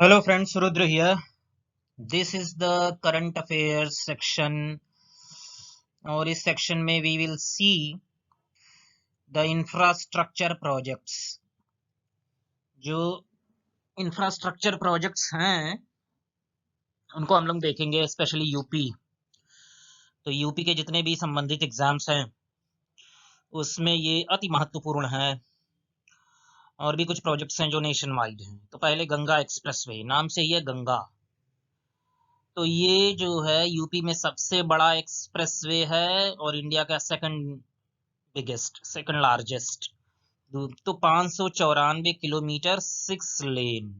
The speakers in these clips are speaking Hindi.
Hello friends, Rudra here. This is the current affairs section और इस सेक्शन में we will see the infrastructure projects. जो infrastructure projects हैं उनको हम लोग देखेंगे, स्पेशली यूपी। तो यूपी के जितने भी संबंधित एग्जाम्स हैं उसमें ये अति महत्वपूर्ण है। और भी कुछ प्रोजेक्ट्स हैं जो नेशन वाइड हैं। तो पहले गंगा एक्सप्रेसवे, नाम से ही है गंगा। तो ये जो है यूपी में सबसे बड़ा एक्सप्रेसवे है और इंडिया का सेकंड बिगेस्ट, सेकंड लार्जेस्ट। तो 594 किलोमीटर 6 लेन।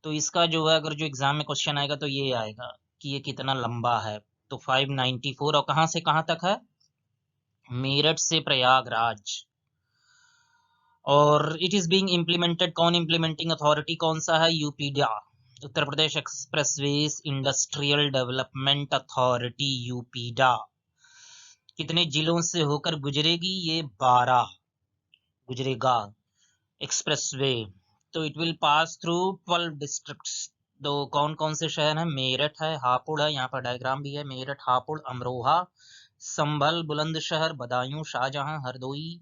तो इसका जो है अगर जो एग्जाम में क्वेश्चन आएगा तो ये आएगा कि ये कितना लंबा है। तो 594 और कहां से कहां तक है? मेरठ से प्रयागराज। और इट इज बीइंग इम्प्लीमेंटेड, कौन इम्प्लीमेंटिंग अथॉरिटी कौन सा है? UPEIDA, Uttar Pradesh expressways industrial development authority, UPEIDA. कितने जिलों से होकर गुजरेगी? ये 12 गुजरेगा एक्सप्रेसवे। तो it will pass through 12 districts. तो कौन कौन से शहर हैं? मेरठ है, हापुड़ है, यहाँ पर डायग्राम भी है। मेरठ, हापुड़, अमरोहा, संभल, बुलंदशहर, बदायूं, शाहजहां, हरदोई,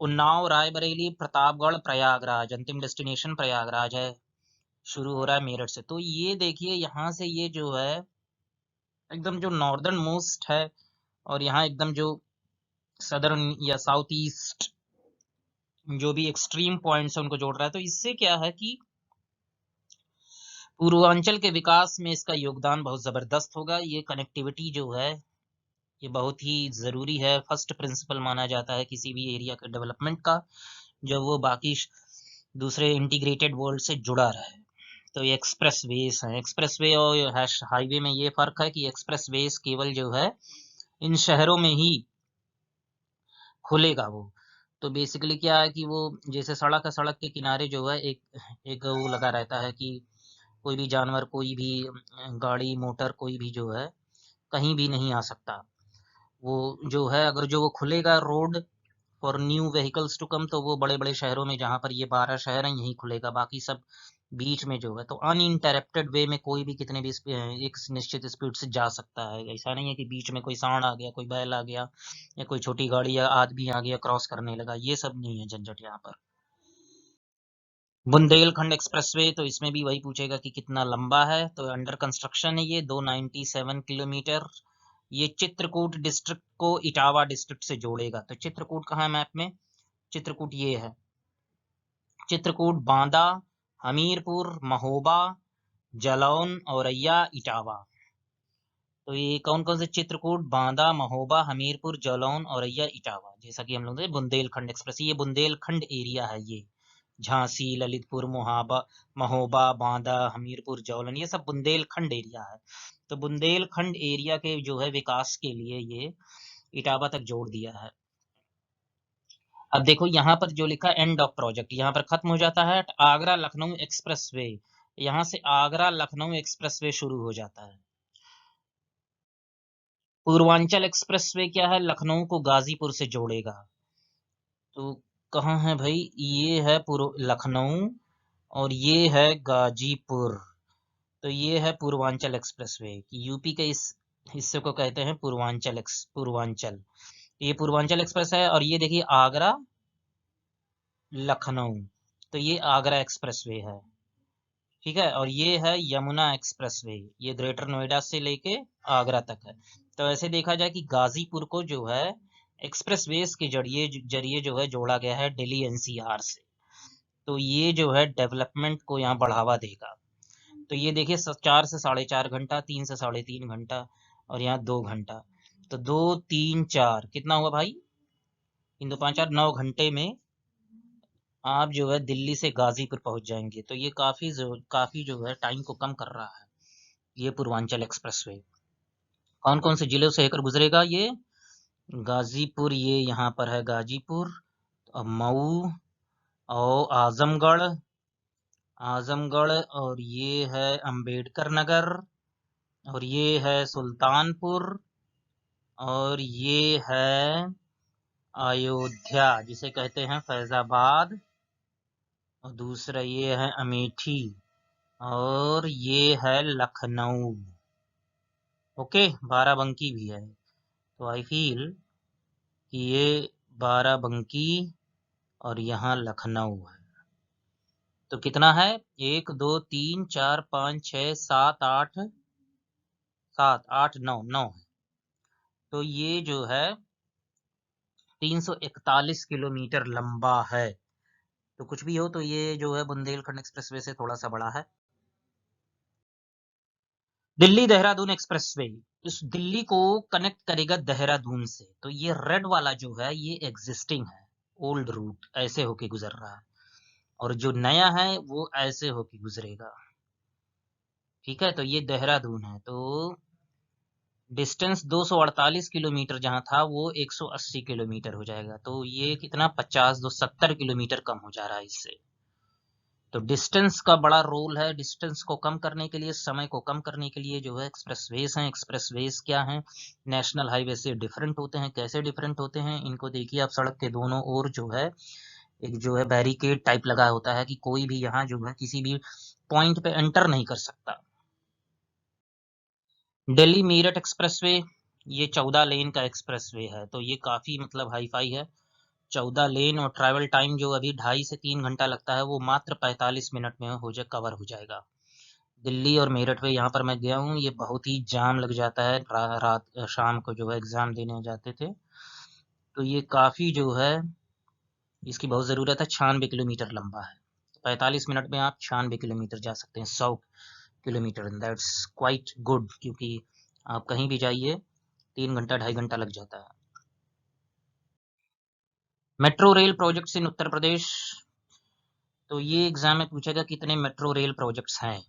उन्नाव, रायबरेली, प्रतापगढ़, प्रयागराज। अंतिम डेस्टिनेशन प्रयागराज है। शुरू हो रहा है मेरठ से। तो ये देखिए यहाँ से ये जो है एकदम जो नॉर्दर्न मोस्ट है और यहाँ एकदम जो सदर्न या साउथ ईस्ट जो भी एक्सट्रीम पॉइंट्स है उनको जोड़ रहा है। तो इससे क्या है कि पूर्वांचल के विकास में इसका योगदान बहुत जबरदस्त होगा। ये कनेक्टिविटी जो है ये बहुत ही जरूरी है। फर्स्ट प्रिंसिपल माना जाता है किसी भी एरिया के डेवलपमेंट का, जब वो बाकी दूसरे इंटीग्रेटेड वर्ल्ड से जुड़ा रहे। तो ये एक्सप्रेस वेज है। एक्सप्रेस वे और हाईवे में ये फर्क है कि एक्सप्रेस वेज केवल जो है इन शहरों में ही खुलेगा। वो तो बेसिकली क्या है कि वो जैसे सड़क है, सड़क के किनारे जो है एक एक वो लगा रहता है कि कोई भी जानवर, कोई भी गाड़ी मोटर कोई भी जो है कहीं भी नहीं आ सकता। वो जो है अगर जो वो खुलेगा road for new vehicles to come, तो वो बड़े बड़े शहरों में, जहां पर ये 12 शहर हैं यहीं खुलेगा। बाकी सब बीच में जो है तो अनइंटरप्टेड वे में कोई भी कितने भी एक निश्चित स्पीड से जा सकता है। ऐसा नहीं है कि बीच में कोई सांड आ गया, कोई बैल आ गया या कोई छोटी गाड़ी या आदमी आ गया क्रॉस करने लगा। ये सब नहीं है झंझट यहाँ पर। बुंदेलखंड एक्सप्रेसवे, तो इसमें भी वही पूछेगा कि कितना लंबा है। तो अंडर कंस्ट्रक्शन है ये 297 किलोमीटर। ये चित्रकूट डिस्ट्रिक्ट को इटावा डिस्ट्रिक्ट से जोड़ेगा। तो चित्रकूट कहाँ है मैप में? चित्रकूट ये है। चित्रकूट, बांदा, हमीरपुर, महोबा, जालौन, औरैया, इटावा। तो ये कौन कौन से? चित्रकूट, बांदा, महोबा, हमीरपुर, जालौन, औरैया, इटावा। जैसा कि हम लोग बुंदेलखंड एक्सप्रेस, ये बुंदेलखंड एरिया है। ये झांसी, ललितपुर, महोबा, बांदा, हमीरपुर, जौलन, ये सब बुंदेलखंड एरिया है। तो बुंदेलखंड एरिया के जो है विकास के लिए ये इटावा तक जोड़ दिया है। अब देखो यहाँ पर जो लिखा एंड ऑफ प्रोजेक्ट, यहाँ पर खत्म हो जाता है। आगरा लखनऊ एक्सप्रेसवे, यहाँ से आगरा लखनऊ एक्सप्रेसवे शुरू हो जाता है। पूर्वांचल एक्सप्रेसवे क्या है? लखनऊ को गाजीपुर से जोड़ेगा। तो कहाँ है भाई? ये है लखनऊ और ये है गाजीपुर। तो ये है पूर्वांचल एक्सप्रेसवे। यूपी के इस हिस्से को कहते हैं पूर्वांचल। ये पूर्वांचल एक्सप्रेस है। और ये देखिए आगरा लखनऊ, तो ये आगरा एक्सप्रेसवे है। ठीक है। और ये है यमुना एक्सप्रेसवे, ये ग्रेटर नोएडा से लेके आगरा तक है। तो ऐसे देखा जाए कि गाजीपुर को जो है एक्सप्रेसवेज के जरिए जो है जोड़ा गया है दिल्ली एनसीआर से। तो ये जो है डेवलपमेंट को यहाँ बढ़ावा देगा। तो ये देखिए 4 से 4.5 घंटा, 3 से 3.5 घंटा और यहाँ 2 घंटा। तो 2 3 4 कितना हुआ भाई? 3 2 5 4 9 घंटे में आप जो है दिल्ली से गाजीपुर पहुंच जाएंगे। तो ये काफी जो है टाइम को कम कर रहा है ये पूर्वांचल एक्सप्रेसवे। कौन कौन से जिलों से होकर गुजरेगा ये? गाजीपुर, ये यहाँ पर है गाजीपुर, मऊ और आजमगढ़ और ये है अंबेडकर नगर और ये है सुल्तानपुर और ये है अयोध्या जिसे कहते हैं फैजाबाद और दूसरा ये है अमेठी। और ये है लखनऊ। ओके, बाराबंकी भी है। तो आई फील कि ये बाराबंकी और यहाँ लखनऊ है। तो कितना है? 1 2 3 4 5 6 7 8 7 8 9 9 है। तो ये जो है 341 किलोमीटर लंबा है। तो कुछ भी हो तो ये जो है बुंदेलखंड एक्सप्रेसवे से थोड़ा सा बड़ा है। दिल्ली देहरादून एक्सप्रेसवे इस दिल्ली को कनेक्ट करेगा देहरादून से। तो ये रेड वाला जो है ये एग्जिस्टिंग है, ओल्ड रूट ऐसे होके गुजर रहा है, और जो नया है वो ऐसे होके गुजरेगा। ठीक है, तो ये देहरादून है। तो डिस्टेंस 248 किलोमीटर जहां था वो 180 किलोमीटर हो जाएगा। तो ये कितना 50 270 किलोमीटर कम हो जा रहा है इससे। तो डिस्टेंस का बड़ा रोल है। डिस्टेंस को कम करने के लिए, समय को कम करने के लिए जो है एक्सप्रेसवेज हैं। एक्सप्रेसवेज क्या हैं? नेशनल हाईवे से डिफरेंट होते हैं। कैसे डिफरेंट होते हैं? इनको देखिए आप, सड़क के दोनों ओर जो है एक जो है बैरिकेड टाइप लगा होता है कि कोई भी यहाँ जो है किसी भी पॉइंट पे एंटर नहीं कर सकता। दिल्ली मीरठ एक्सप्रेसवे ये 14 लेन का एक्सप्रेसवे है। तो ये काफी मतलब हाई फाई है। 14 लेन, और ट्रैवल टाइम जो अभी 2.5 से 3 घंटा लगता है वो मात्र 45 मिनट में कवर हो जाएगा। दिल्ली और मेरठ पे यहाँ पर मैं गया हूँ, ये बहुत ही जाम लग जाता है। रात शाम को जो है एग्जाम देने जाते थे, तो ये काफी जो है इसकी बहुत ज़रूरत है। 96 किलोमीटर लंबा है। 45 मिनट में आप 96 किलोमीटर जा सकते हैं, 100 किलोमीटर। दैट्स क्वाइट गुड, क्योंकि आप कहीं भी जाइए 3 घंटा 2.5 घंटा लग जाता है। Metro rail projects in Uttar Pradesh. तो ये एग्जाम में पूछेगा कितने मेट्रो रेल प्रोजेक्ट्स हैं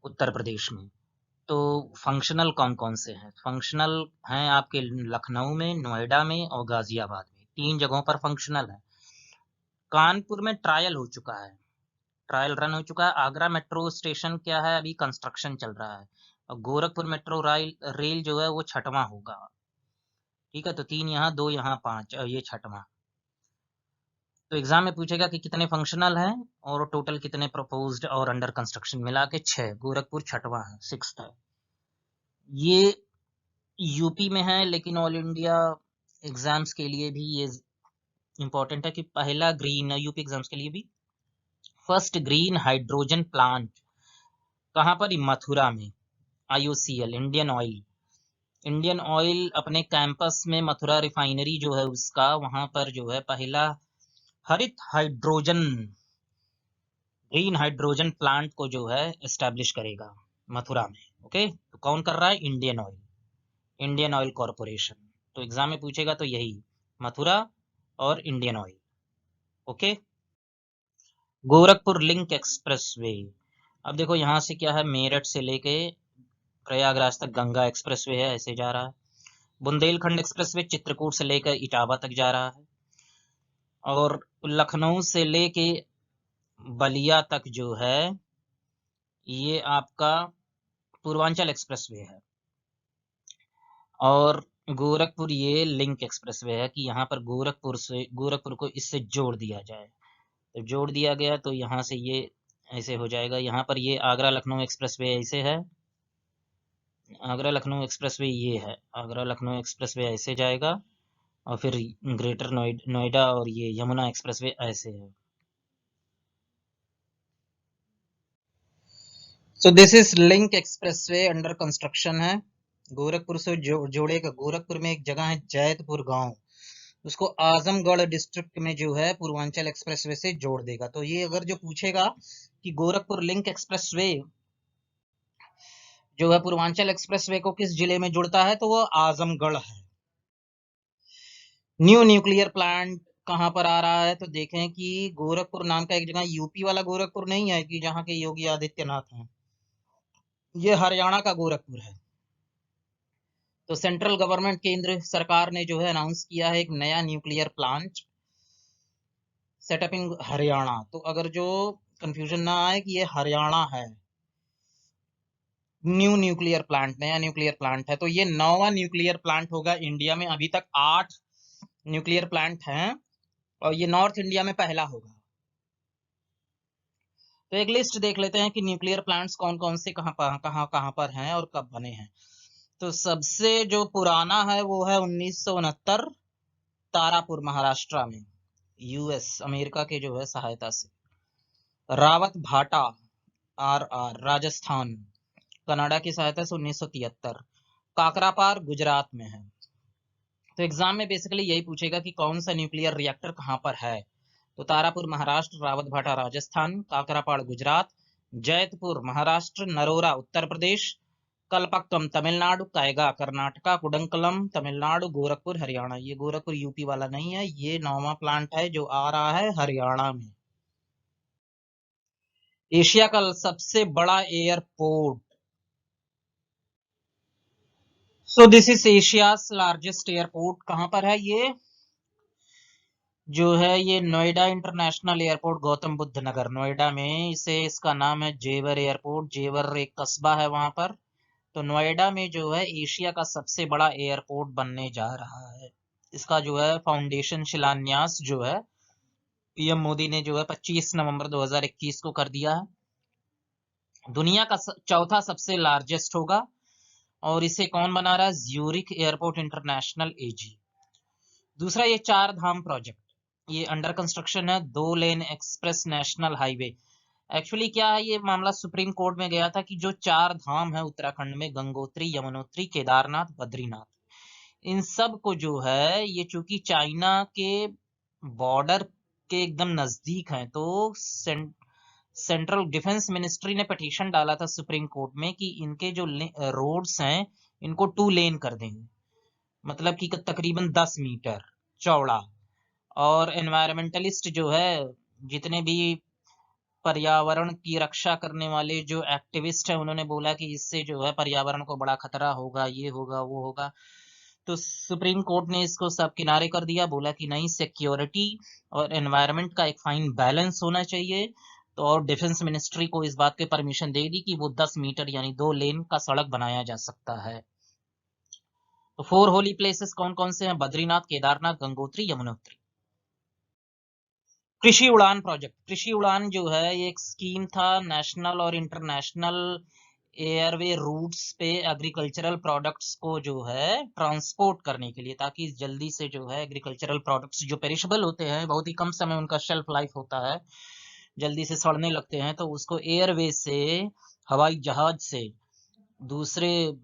उत्तर प्रदेश में। तो फंक्शनल कौन कौन से हैं? फंक्शनल हैं आपके लखनऊ में, नोएडा में और गाजियाबाद में। 3 जगहों पर फंक्शनल है। कानपुर में ट्रायल हो चुका है, ट्रायल रन हो चुका है। आगरा मेट्रो स्टेशन क्या है, अभी कंस्ट्रक्शन चल रहा है। और गोरखपुर मेट्रो रेल जो है वो 6वां होगा। ठीक है, तो 3 यहाँ, 2 यहाँ, 5 और ये 6वां। तो एग्जाम में पूछेगा कि कितने फंक्शनल हैं और टोटल कितने प्रपोज्ड और अंडर कंस्ट्रक्शन, मिला के 6। गोरखपुर 6वां है, 6th है। ये यूपी में है, लेकिन ऑल इंडिया एग्जाम्स के लिए भी ये इंपॉर्टेंट है कि पहला ग्रीन, यूपी एग्जाम्स के लिए भी फर्स्ट ग्रीन हाइड्रोजन प्लांट कहाँ पर? मथुरा में। IOCL, Indian oil. Indian oil अपने कैंपस में मथुरा रिफाइनरी जो है उसका, वहां पर जो है पहला हरित हाइड्रोजन, ग्रीन हाइड्रोजन प्लांट को जो है एस्टेब्लिश करेगा मथुरा में। ओके, तो कौन कर रहा है? Indian oil, Indian oil corporation. तो एग्जाम में पूछेगा तो यही, मथुरा और Indian oil. Okay. Gorakhpur link expressway. अब देखो यहाँ से क्या है, मेरठ से लेके प्रयागराज तक गंगा एक्सप्रेसवे है, ऐसे जा रहा है। बुंदेलखंड एक्सप्रेसवे चित्रकूट से लेकर इटावा तक जा रहा है। और लखनऊ से लेके बलिया तक जो है ये आपका पूर्वांचल एक्सप्रेसवे है। और गोरखपुर ये लिंक एक्सप्रेसवे है कि यहाँ पर गोरखपुर को इससे जोड़ दिया जाए। तो जोड़ दिया गया तो यहाँ से ये ऐसे हो जाएगा। यहाँ पर ये आगरा लखनऊ एक्सप्रेसवे ऐसे है, आगरा लखनऊ एक्सप्रेसवे ये है, आगरा लखनऊ एक्सप्रेसवे ऐसे जाएगा। और फिर ग्रेटर नोएडा और ये यमुना एक्सप्रेसवे ऐसे है। So this is link expressway under construction है। गोरखपुर से जोड़ेगा। गोरखपुर में एक जगह है जैतपुर गांव, उसको आजमगढ़ डिस्ट्रिक्ट में जो है पूर्वांचल एक्सप्रेसवे से जोड़ देगा। तो ये अगर जो पूछेगा कि गोरखपुर लिंक एक्सप्रेसवे जो है पूर्वांचल एक्सप्रेसवे को किस जिले में जुड़ता है, तो वो आजमगढ़ है। न्यू न्यूक्लियर प्लांट कहां पर आ रहा है? तो देखें कि गोरखपुर नाम का एक जगह, यूपी वाला गोरखपुर नहीं है कि जहां के योगी आदित्यनाथ हैं, ये हरियाणा का गोरखपुर है। तो सेंट्रल गवर्नमेंट, केंद्र सरकार ने जो है अनाउंस किया है एक नया न्यूक्लियर प्लांट सेटअप इन हरियाणा। तो अगर जो कंफ्यूजन ना आए कि ये हरियाणा है, न्यू न्यूक्लियर प्लांट, नया न्यूक्लियर प्लांट है। तो ये 9वां न्यूक्लियर प्लांट होगा इंडिया में। अभी तक 8 न्यूक्लियर प्लांट हैं और ये नॉर्थ इंडिया में पहला होगा। तो एक लिस्ट देख लेते हैं कि न्यूक्लियर प्लांट्स कौन कौन से कहाँ पर हैं और कब बने हैं। तो सबसे जो पुराना है वो है 1969 तारापुर महाराष्ट्र में, यूएस अमेरिका के जो है सहायता से। रावत भाटा RR राजस्थान कनाडा की सहायता से 1973। काकरापार गुजरात में है। तो एग्जाम में बेसिकली यही पूछेगा कि कौन सा न्यूक्लियर रिएक्टर कहाँ पर है। तो तारापुर महाराष्ट्र, रावत भाटा राजस्थान, काकरापाड़ गुजरात, जैतपुर महाराष्ट्र, नरोरा उत्तर प्रदेश, कलपक्कम तमिलनाडु, कायगा कर्नाटका, कुडंकलम तमिलनाडु, गोरखपुर हरियाणा। ये गोरखपुर यूपी वाला नहीं है, ये 9वां प्लांट है जो आ रहा है हरियाणा में। एशिया का सबसे बड़ा airport, so this is Asia's largest airport. कहां पर है ये? जो है ये नोएडा इंटरनेशनल एयरपोर्ट, गौतम बुद्ध नगर नोएडा में। इसका नाम है जेवर एयरपोर्ट। जेवर एक कस्बा है वहां पर। तो नोएडा में जो है एशिया का सबसे बड़ा एयरपोर्ट बनने जा रहा है। इसका जो है फाउंडेशन शिलान्यास जो है पीएम मोदी ने जो है 25 नवंबर 2021 को कर दिया है। दुनिया का चौथा सबसे लार्जेस्ट होगा। और इसे कौन बना रहा है? ज्यूरिख एयरपोर्ट इंटरनेशनल एजी। दूसरा ये चार धाम प्रोजेक्ट, ये अंडर कंस्ट्रक्शन है। 2 लेन एक्सप्रेस नेशनल हाईवे। एक्चुअली क्या है, ये मामला सुप्रीम कोर्ट में गया था कि जो चार धाम है उत्तराखंड में, गंगोत्री, यमुनोत्री, केदारनाथ, बद्रीनाथ, इन सब को जो है ये चूंकि चाइना के बॉर्डर के एकदम नजदीक है, तो सेंट्रल डिफेंस मिनिस्ट्री ने पिटीशन डाला था सुप्रीम कोर्ट में कि इनके जो रोड्स हैं इनको 2 लेन कर देंगे, मतलब कि तकरीबन 10 मीटर चौड़ा। और एनवायरमेंटलिस्ट जो है, जितने भी पर्यावरण की रक्षा करने वाले जो एक्टिविस्ट हैं, उन्होंने बोला कि इससे जो है पर्यावरण को बड़ा खतरा होगा, ये होगा वो होगा। तो सुप्रीम कोर्ट ने इसको सब किनारे कर दिया, बोला कि नहीं, सिक्योरिटी और एनवायरनमेंट का एक फाइन बैलेंस होना चाहिए। तो और डिफेंस मिनिस्ट्री को इस बात की परमिशन दे दी कि वो 10 मीटर यानी 2 लेन का सड़क बनाया जा सकता है। तो 4 होली प्लेसेस कौन कौन से हैं? बद्रीनाथ, केदारनाथ, गंगोत्री, यमुनोत्री। कृषि उड़ान प्रोजेक्ट। कृषि उड़ान जो है ये एक स्कीम था नेशनल और इंटरनेशनल एयरवे रूट्स पे एग्रीकल्चरल प्रोडक्ट्स को जो है ट्रांसपोर्ट करने के लिए, ताकि जल्दी से जो है एग्रीकल्चरल प्रोडक्ट्स जो पेरिशेबल होते हैं, बहुत ही कम समय उनका शेल्फ लाइफ होता है, जल्दी से सड़ने लगते हैं, तो उसको एयरवे से, हवाई जहाज से दूसरे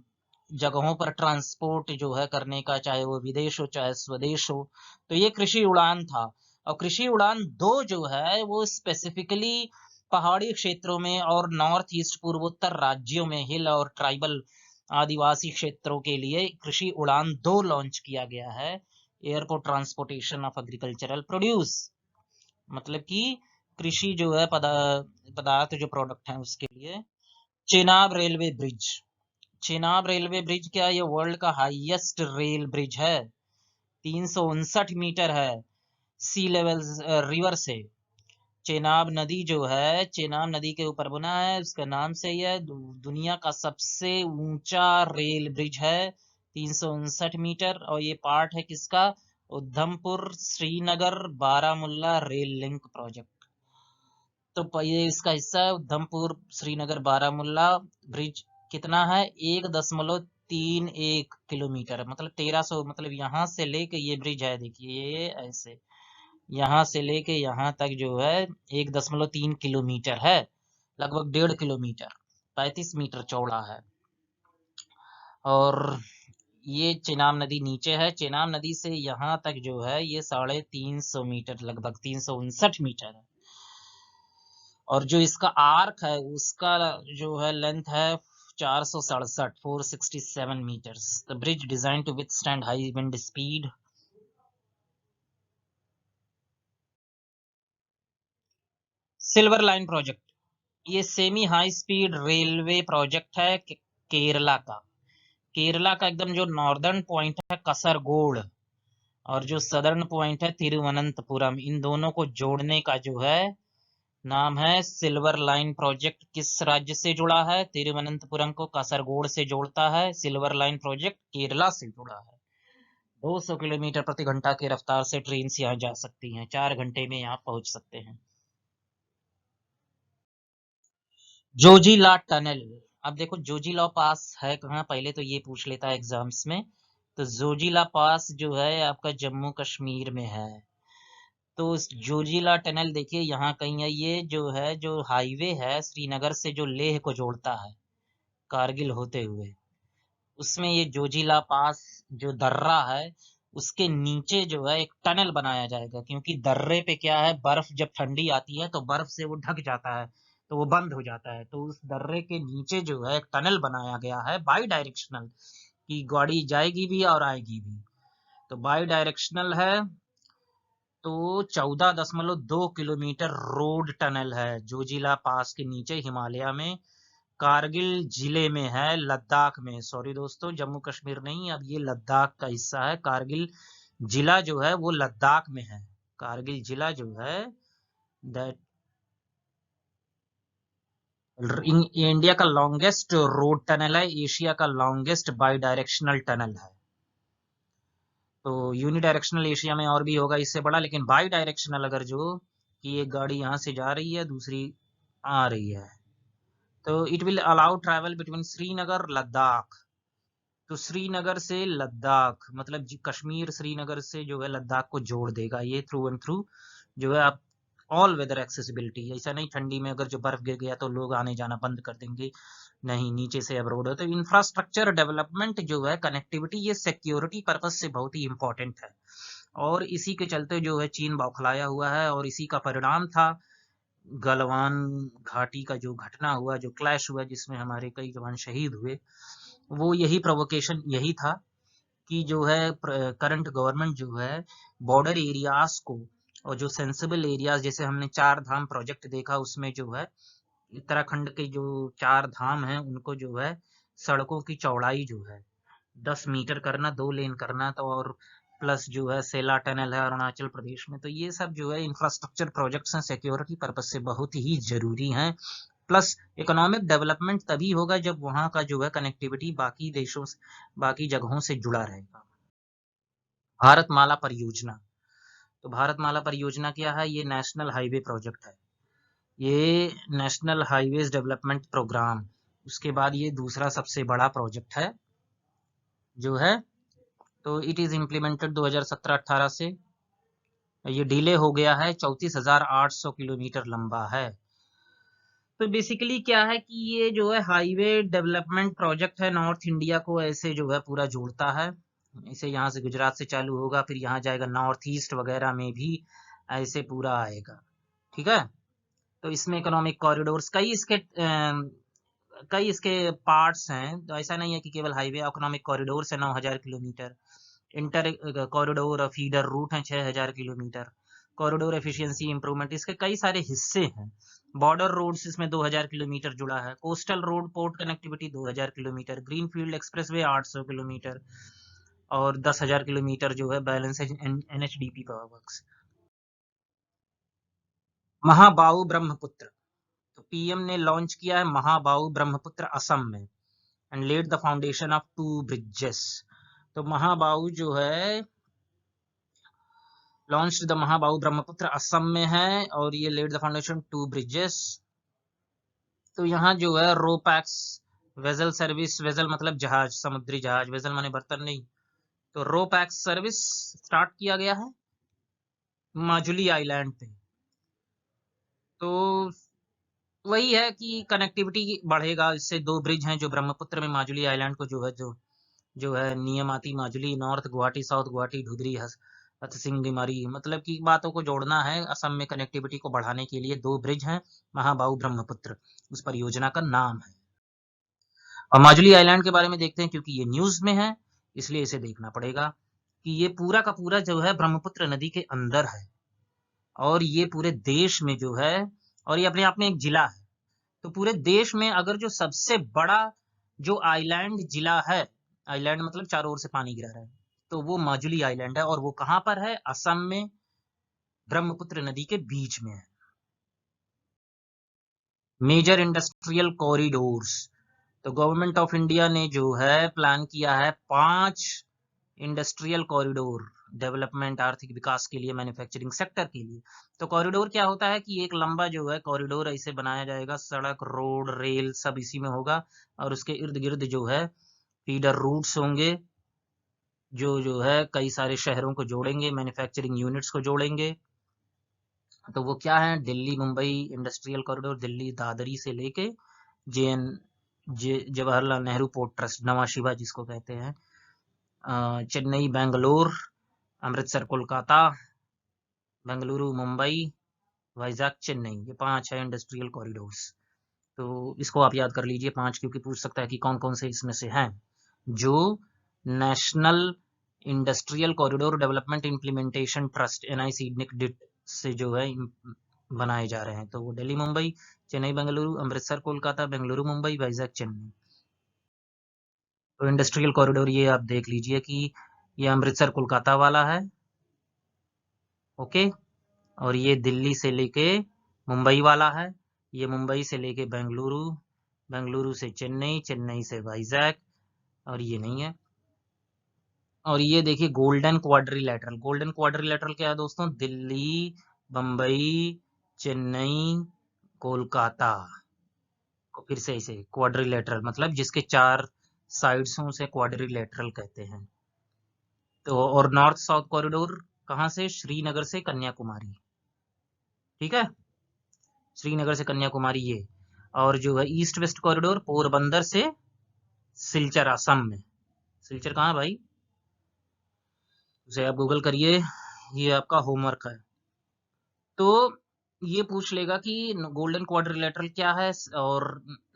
जगहों पर ट्रांसपोर्ट जो है करने का, चाहे वो विदेश हो चाहे स्वदेश हो। तो ये कृषि उड़ान था। और कृषि उड़ान 2 जो है वो स्पेसिफिकली पहाड़ी क्षेत्रों में और नॉर्थ ईस्ट पूर्वोत्तर राज्यों में हिल और ट्राइबल आदिवासी क्षेत्रों के लिए कृषि उड़ान 2 लॉन्च किया गया है। Airport transportation of agricultural produce, मतलब कि कृषि जो है पदार्थ जो प्रोडक्ट है उसके लिए। Chenab railway bridge. Chenab railway bridge क्या है? ये वर्ल्ड का हाईएस्ट रेल ब्रिज है। 359 मीटर है सी लेवल रिवर से। चेनाब नदी जो है, चेनाब नदी के ऊपर बना है, उसका नाम से ही है। दुनिया का सबसे ऊंचा रेल ब्रिज है, 359 मीटर। और ये पार्ट है किसका? Udhampur Srinagar Baramulla rail link project. तो ये इसका हिस्सा है, उधमपुर श्रीनगर बारामुल्ला ब्रिज। कितना है? 1.31 किलोमीटर, मतलब 1300, मतलब यहाँ से लेके ये ब्रिज है, देखिए ये ऐसे यहाँ से लेके यहाँ तक जो है 1.3 किलोमीटर है, लगभग 1.5 किलोमीटर, 35 मीटर चौड़ा है। और ये चेनाब नदी नीचे है। चेनाब नदी से यहाँ तक जो है ये 350 मीटर, लगभग 359 मीटर है। और जो इसका आर्क है उसका जो है लेंथ है 467 meters. The bridge designed to withstand high wind speed. Silver line project, ये semi high speed railway project है केरला का। केरला का एकदम जो नॉर्दर्न पॉइंट है कसरगोड, और जो सदर्न पॉइंट है तिरुवनंतपुरम, इन दोनों को जोड़ने का जो है नाम है सिल्वर लाइन प्रोजेक्ट। किस राज्य से जुड़ा है? तिरुवनंतपुरम को कासरगोड से जोड़ता है। सिल्वर लाइन प्रोजेक्ट केरला से जुड़ा है। 200 किलोमीटर प्रति घंटा की रफ्तार से ट्रेन से यहाँ जा सकती हैं, 4 घंटे में यहाँ पहुंच सकते हैं। जोजिला टनल। अब देखो जोजिला पास है कहाँ, पहले तो ये पूछ लेता है एग्जाम्स में। तो जोजिला पास जो है आपका जम्मू कश्मीर में है। तो जोजिला टनल देखिए यहाँ कहीं है, ये जो है जो हाईवे है श्रीनगर से जो लेह को जोड़ता है कारगिल होते हुए, उसमें ये जोजिला पास जो दर्रा है उसके नीचे जो है एक टनल बनाया जाएगा, क्योंकि दर्रे पे क्या है, बर्फ जब ठंडी आती है तो बर्फ से वो ढक जाता है, तो वो बंद हो जाता है। तो उस दर्रे के नीचे जो है एक टनल बनाया गया है बाई डायरेक्शनल, कि गाड़ी जाएगी भी और आएगी भी। तो बाई डायरेक्शनल है, तो 14.2 किलोमीटर रोड टनल है जोजिला पास के नीचे हिमालय में, कारगिल जिले में है, लद्दाख में। सॉरी दोस्तों, जम्मू कश्मीर नहीं, अब ये लद्दाख का हिस्सा है। कारगिल जिला जो है वो लद्दाख में है। कारगिल जिला जो है दैट इंडिया का लॉन्गेस्ट रोड टनल है, एशिया का लॉन्गेस्ट बाई डायरेक्शनल टनल है। तो यूनिडायरेक्शनल एशिया में और भी होगा इससे बड़ा, लेकिन बाई डायरेक्शनल अगर जो कि एक गाड़ी यहाँ से जा रही है दूसरी आ रही है, तो it will allow travel between Srinagar Ladakh. तो श्रीनगर से लद्दाख मतलब कश्मीर श्रीनगर से जो है लद्दाख को जोड़ देगा ये थ्रू एंड थ्रू। जो है आप ऑल वेदर एक्सेसिबिलिटी, ऐसा नहीं ठंडी में अगर जो बर्फ गिर गया तो लोग आने जाना बंद कर देंगे, नहीं, नीचे से अब रोड है। तो इंफ्रास्ट्रक्चर डेवलपमेंट जो है, कनेक्टिविटी, ये सिक्योरिटी पर्पज से बहुत ही इंपॉर्टेंट है। और इसी के चलते जो है चीन बौखलाया हुआ है, और इसी का परिणाम था गलवान घाटी का जो घटना हुआ, जो क्लैश हुआ जिसमें हमारे कई जवान शहीद हुए। वो यही प्रोवोकेशन यही था कि जो है करंट गवर्नमेंट जो है बॉर्डर एरियाज को, और जो सेंसिबल एरियाज, जैसे हमने 4 धाम प्रोजेक्ट देखा, उसमें जो है उत्तराखंड के जो 4 धाम हैं उनको जो है सड़कों की चौड़ाई जो है 10 मीटर करना, 2 लेन करना, तो और प्लस जो है सेला टनल है अरुणाचल प्रदेश में। तो ये सब जो है इंफ्रास्ट्रक्चर प्रोजेक्ट्स हैं, सिक्योरिटी पर्पज से बहुत ही जरूरी हैं। प्लस इकोनॉमिक डेवलपमेंट तभी होगा जब वहां का जो है कनेक्टिविटी बाकी देशों से, बाकी जगहों से जुड़ा रहेगा। भारतमाला परियोजना। तो भारतमाला परियोजना क्या है, ये नेशनल हाईवे प्रोजेक्ट है, ये नेशनल हाईवेज डेवलपमेंट प्रोग्राम। उसके बाद ये दूसरा सबसे बड़ा प्रोजेक्ट है जो है, तो इट इज इम्प्लीमेंटेड 2017-18 से। ये डिले हो गया है, 34,800 किलोमीटर लंबा है। तो बेसिकली क्या है कि ये जो है हाईवे डेवलपमेंट प्रोजेक्ट है, नॉर्थ इंडिया को ऐसे जो है पूरा जोड़ता है। इसे यहाँ से गुजरात से चालू होगा, फिर यहाँ जाएगा नॉर्थ ईस्ट वगैरह में भी ऐसे पूरा आएगा। ठीक है, तो इसमें इकोनॉमिक कॉरिडोर्स कई इसके पार्ट्स हैं। तो ऐसा नहीं है कि केवल हाईवे, इकोनॉमिक कॉरिडोर्स है 9,000 kilometre, inter corridor feeder route है 6,000 किलोमीटर, कॉरिडोर एफिशिएंसी इंप्रूवमेंट, इसके कई सारे हिस्से हैं। बॉर्डर रोड्स इसमें 2,000 किलोमीटर जुड़ा है, coastal road port connectivity 2,000 kilometre, greenfield expressway 800 kilometre, और 10,000 किलोमीटर जो है बैलेंस है NHDP पावर वर्क्स। महाबाहु ब्रह्मपुत्र, तो पीएम ने लॉन्च किया है महाबाहु ब्रह्मपुत्र असम में, and laid the foundation of 2 bridges. तो महाबाहु जो है लॉन्च द महाबाहु ब्रह्मपुत्र असम में है, और ये लेड द फाउंडेशन 2 ब्रिजेस। तो यहाँ जो है रोपैक्स वेजल सर्विस, वेजल मतलब जहाज, समुद्री जहाज, वेजल माने बर्तन नहीं, तो रोपैक्स सर्विस स्टार्ट किया गया है माजुली आइलैंड पे। तो वही है कि कनेक्टिविटी बढ़ेगा, इससे 2 ब्रिज हैं जो ब्रह्मपुत्र में माजुली आइलैंड को जो है नियमाती माजुली, नॉर्थ गुवाहाटी, साउथ गुवाहाटी, ढुधरी, हथसिंगमारी, मतलब की बातों को जोड़ना है। असम में कनेक्टिविटी को बढ़ाने के लिए 2 ब्रिज हैं, महाबाहु ब्रह्मपुत्र उस परियोजना का नाम है। और माजुली आइलैंड के बारे में देखते हैं, क्योंकि ये न्यूज में है इसलिए इसे देखना पड़ेगा कि ये पूरा का पूरा जो है ब्रह्मपुत्र नदी के अंदर है, और ये पूरे देश में जो है, और ये अपने आप में एक जिला है। तो पूरे देश में अगर जो सबसे बड़ा जो आइलैंड जिला है, आइलैंड मतलब चारों ओर से पानी गिरा रहा है, तो वो माजुली आइलैंड है, और वो कहां पर है, असम में, ब्रह्मपुत्र नदी के बीच में है। मेजर इंडस्ट्रियल कॉरिडोर्स, तो गवर्नमेंट ऑफ इंडिया ने जो है प्लान किया है 5 इंडस्ट्रियल कॉरिडोर, डेवलपमेंट, आर्थिक विकास के लिए, मैन्युफैक्चरिंग सेक्टर के लिए। तो कॉरिडोर क्या होता है कि एक लंबा जो है कॉरिडोर ऐसे बनाया जाएगा, सड़क, रोड, रेल सब इसी में होगा, और उसके इर्द गिर्द जो है फीडर रूट्स होंगे, जो है कई सारे शहरों को जोड़ेंगे, मैन्युफैक्चरिंग यूनिट्स को जोड़ेंगे। तो वो क्या है, दिल्ली मुंबई इंडस्ट्रियल कॉरिडोर, दिल्ली दादरी से लेके जवाहरलाल नेहरू पोर्ट ट्रस्ट, नवा शिवा जिसको कहते हैं, चेन्नई बेंगलोर, अमृतसर कोलकाता, बेंगलुरु मुंबई, वाइजैक चेन्नई, ये 5 है इंडस्ट्रियल कॉरिडोर्स। तो इसको आप याद कर लीजिए 5, क्योंकि पूछ सकता है कि कौन कौन से इसमें से हैं जो national industrial corridor development implementation trust NICDIT से जो है बनाए जा रहे हैं। तो वो दिल्ली मुंबई, चेन्नई बेंगलुरु, अमृतसर कोलकाता, बेंगलुरु मुंबई, वाइजैक चेन्नई। तो इंडस्ट्रियल कॉरिडोर ये आप देख लीजिए कि ये अमृतसर कोलकाता वाला है, ओके, और ये दिल्ली से लेके मुंबई वाला है, ये मुंबई से लेके बेंगलुरु, बेंगलुरु से चेन्नई, चेन्नई से वाइजैक, और ये नहीं है। और ये देखिए गोल्डन क्वाड्रिलेटरल, गोल्डन क्वाड्रिलेटरल क्या है दोस्तों, दिल्ली, बम्बई, चेन्नई, कोलकाता को फिर से ऐसे क्वाड्रिलेटरल, मतलब जिसके 4 साइड्स हों उसे क्वाड्रिलेटरल कहते हैं। तो और नॉर्थ साउथ कॉरिडोर कहाँ से, श्रीनगर से कन्याकुमारी, ठीक है, श्रीनगर से कन्याकुमारी ये। और जो है ईस्ट वेस्ट कॉरिडोर पोरबंदर से सिलचर, असम में। सिलचर कहाँ भाई, उसे आप गूगल करिए, ये आपका होमवर्क है। तो ये पूछ लेगा कि गोल्डन क्वाड्रिलेटरल क्या है और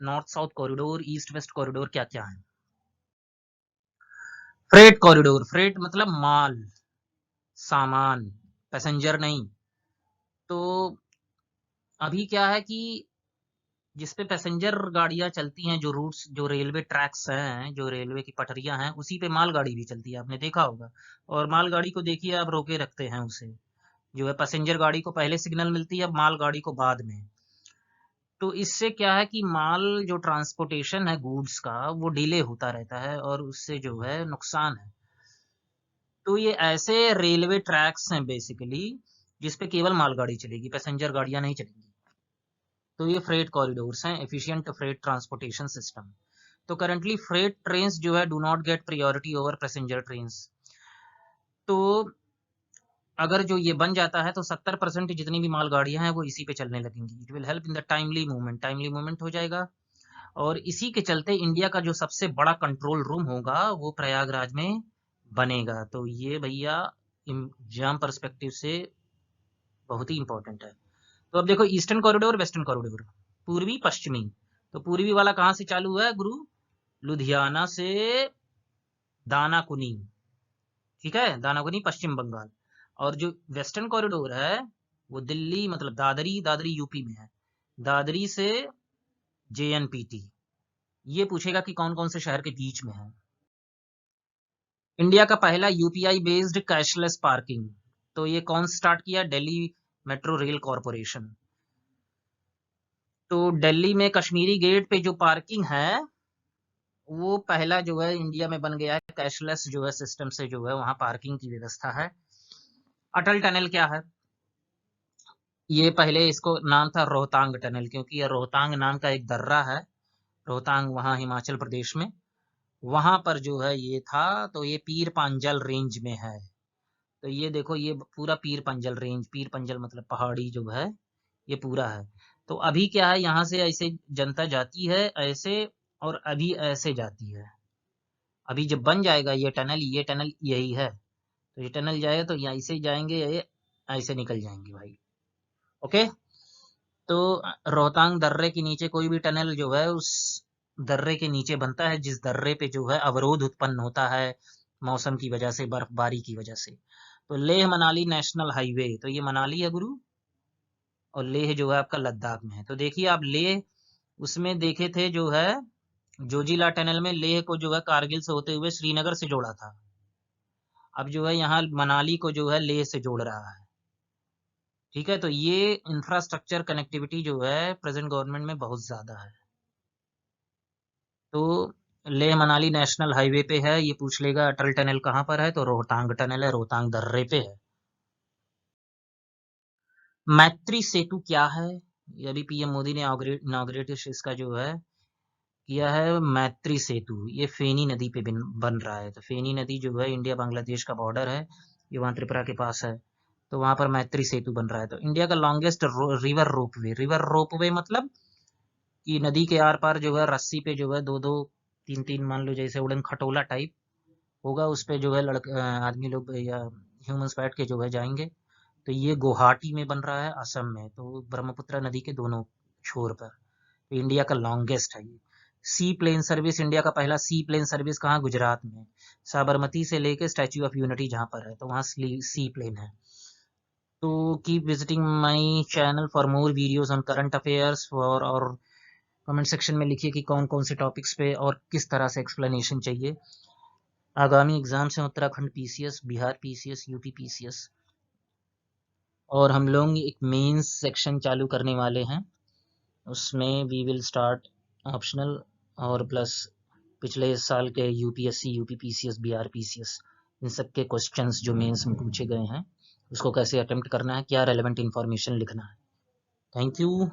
north south corridor, east west corridor क्या क्या है। फ्रेट कॉरिडोर, फ्रेट मतलब माल, सामान, पैसेंजर नहीं। तो अभी क्या है कि जिसपे पैसेंजर गाड़ियां चलती हैं, जो रूट्स, जो रेलवे ट्रैक्स हैं, जो रेलवे की पटरियां हैं, उसी पे मालगाड़ी भी चलती है, आपने देखा होगा। और मालगाड़ी को देखिए आप रोके रखते हैं उसे, जो है पैसेंजर गाड़ी को पहले सिग्नल मिलती है, मालगाड़ी को बाद में। तो इससे क्या है कि माल जो ट्रांसपोर्टेशन है गुड्स का, वो डिले होता रहता है और उससे जो है नुकसान है। तो ये ऐसे रेलवे ट्रैक्स हैं बेसिकली जिसपे केवल मालगाड़ी चलेगी, पैसेंजर गाड़ियां नहीं चलेंगी। तो ये फ्रेट कॉरिडोर्स हैं, एफिशिएंट फ्रेट ट्रांसपोर्टेशन सिस्टम। तो करंटली फ्रेट ट्रेन्स जो है do not gate priority over passenger trains. तो अगर जो ये बन जाता है तो 70% जितनी भी मालगाड़ियां हैं वो इसी पे चलने लगेंगी। It will help in the timely movement, timely movement हो जाएगा। और इसी के चलते इंडिया का जो सबसे बड़ा कंट्रोल रूम होगा वो प्रयागराज में बनेगा। तो ये भैया एग्जाम पर्सपेक्टिव से बहुत ही इंपॉर्टेंट है। तो अब देखो ईस्टर्न कॉरिडोर, वेस्टर्न कॉरिडोर, पूर्वी पश्चिमी। तो पूर्वी वाला कहाँ से चालू हुआ है गुरु, लुधियाना से दानाकुनी, ठीक है, दानाकुनी पश्चिम बंगाल। और जो वेस्टर्न कॉरिडोर है वो दिल्ली, मतलब दादरी, दादरी यूपी में है, दादरी से JNPT। ये पूछेगा कि कौन कौन से शहर के बीच में है। इंडिया का पहला UPI बेस्ड कैशलेस पार्किंग, तो ये कौन स्टार्ट किया, दिल्ली मेट्रो रेल कॉरपोरेशन। तो दिल्ली में कश्मीरी गेट पे जो पार्किंग है वो पहला जो है इंडिया में बन गया है, कैशलेस जो है सिस्टम से जो है वहां पार्किंग की व्यवस्था है। अटल टनल क्या है, ये पहले इसको नाम था रोहतांग टनल, क्योंकि ये रोहतांग नाम का एक दर्रा है, रोहतांग वहां हिमाचल प्रदेश में, वहां पर जो है ये था। तो ये पीर पांजल रेंज में है। तो ये देखो ये पूरा पीर पंजल रेंज, पीर पंजल मतलब पहाड़ी जो है, ये पूरा है। तो अभी क्या है, यहाँ से ऐसे जनता जाती है ऐसे, और अभी ऐसे जाती है। अभी जब बन जाएगा ये टनल यही है, तो ये टनल जाएगा तो यहाँ ऐसे जाएंगे, ये ऐसे निकल जाएंगे भाई, ओके। तो रोहतांग दर्रे के नीचे कोई भी टनल जो है उस दर्रे के नीचे बनता है, जिस दर्रे पे जो है अवरोध उत्पन्न होता है मौसम की वजह से, बर्फबारी की वजह से। तो लेह मनाली नेशनल हाईवे, तो ये मनाली है गुरु, और लेह जो है आपका लद्दाख में है। तो देखिए आप लेह, उसमें देखे थे जो है जोजिला टनल में लेह को जो है कारगिल से होते हुए श्रीनगर से जोड़ा था। अब जो है यहाँ मनाली को जो है लेह से जोड़ रहा है, ठीक है। तो ये इंफ्रास्ट्रक्चर कनेक्टिविटी जो है प्रेजेंट गवर्नमेंट में बहुत ज्यादा है। तो लेह मनाली नेशनल हाईवे पे है, ये पूछ लेगा अटल टनल कहाँ पर है, तो रोहतांग टनल है, रोहतांग दर्रे पे है। मैत्री सेतु क्या है? ये अभी पीएम मोदी ने इनॉग्रेट इसका जो है किया है, मैत्री सेतु। ये फेनी नदी पे बन रहा है। तो फेनी नदी जो है इंडिया बांग्लादेश का बॉर्डर है, ये वहाँ त्रिपुरा के पास है, तो वहाँ पर मैत्री सेतु बन रहा है। तो इंडिया का लॉन्गेस्ट रिवर रोपवे मतलब कि नदी के आर पार जो है रस्सी पे जो है दो दो तीन तीन, मान लो जैसे उड़न खटोला टाइप होगा, उस पे जो है आदमी लोग या ह्यूमंस बैठ के जो है जाएंगे। तो ये गुवाहाटी में बन रहा है, असम में, तो ब्रह्मपुत्र नदी के दोनों छोर पर। तो इंडिया का लॉन्गेस्ट है ये। सी प्लेन सर्विस, इंडिया का पहला सी प्लेन सर्विस कहाँ? गुजरात में, साबरमती से लेके स्टैच्यू ऑफ यूनिटी जहाँ पर है, तो वहाँ सी प्लेन है। तो keep visiting my channel for more videos on current affairs. और कमेंट सेक्शन में लिखिए कि कौन कौन से टॉपिक्स पे और किस तरह से एक्सप्लेनेशन चाहिए। आगामी एग्जाम्स हैं Uttarakhand PCS, Bihar PCS, UP PCS, और हम लोग एक मेंस सेक्शन चालू करने वाले हैं। उसमें वी विल स्टार्ट ऑप्शनल और प्लस पिछले साल के UPSC, UP PCS, Bihar PCS, इन सब के क्वेश्चंस जो मेंस में पूछे गए हैं, उसको कैसे अटेम्प्ट करना है, क्या रेलेवेंट इन्फॉर्मेशन लिखना है। Thank you.